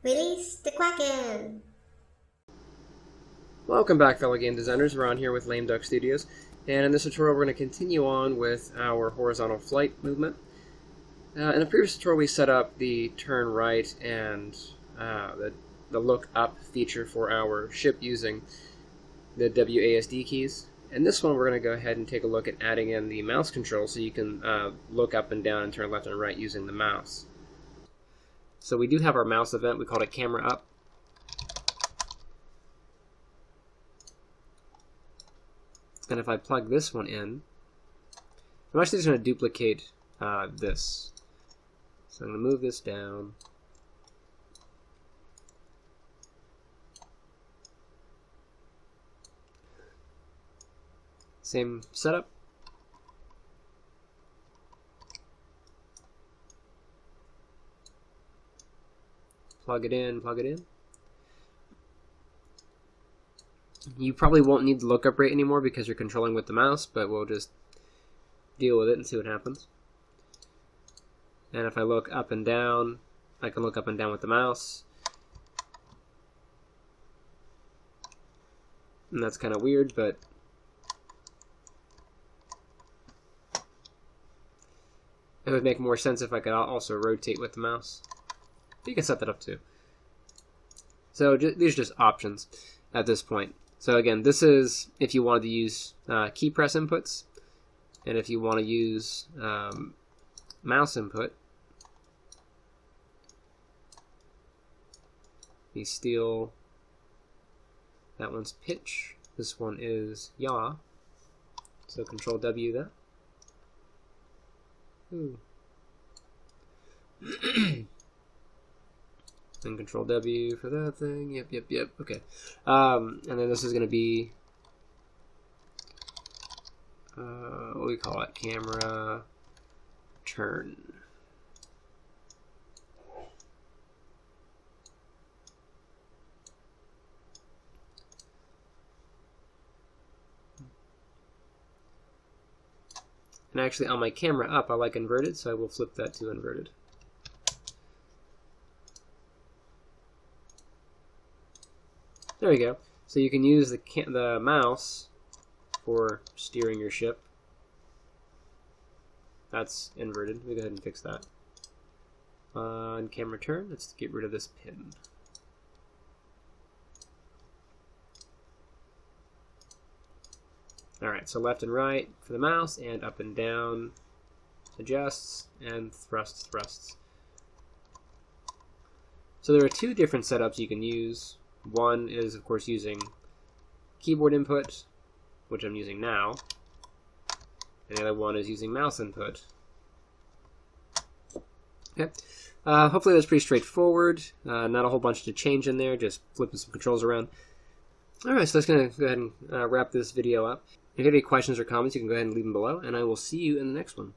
Release the Kraken! Welcome back, fellow game designers. We're on here with Lame Duck Studios, and in this tutorial we're going to continue on with our horizontal flight movement. In the previous tutorial we set up the turn right and the look up feature for our ship using the WASD keys. In this one we're going to go ahead and take a look at adding in the mouse control so you can look up and down and turn left and right using the mouse. So we do have our mouse event. We called it camera up. And if I plug this one in, I'm actually just going to duplicate this. So I'm going to move this down. Same setup. Plug it in, plug it in. You probably won't need the lookup rate anymore because you're controlling with the mouse, but we'll just deal with it and see what happens. And if I look up and down, I can look up and down with the mouse. And that's kind of weird, but it would make more sense if I could also rotate with the mouse. You can set that up too. So these are just options at this point. So again, this is if you wanted to use key press inputs, and if you want to use mouse input. You steal, that one's pitch, this one is yaw, so Control W that. Ooh. And Control W for that thing. Yep. Okay. And then this is going to be what do we call it? Camera turn. And actually, on my camera up, I like inverted, so I will flip that to inverted. There we go. So you can use the mouse for steering your ship. That's inverted. We go ahead and fix that. On camera turn, let's get rid of this pin. Alright, so left and right for the mouse, and up and down adjusts, and thrusts. So there are two different setups you can use. One is, of course, using keyboard input, which I'm using now, and the other one is using mouse input. Okay, hopefully that's pretty straightforward. Not a whole bunch to change in there, just flipping some controls around. Alright, so that's going to go ahead and wrap this video up. If you have any questions or comments, you can go ahead and leave them below, and I will see you in the next one.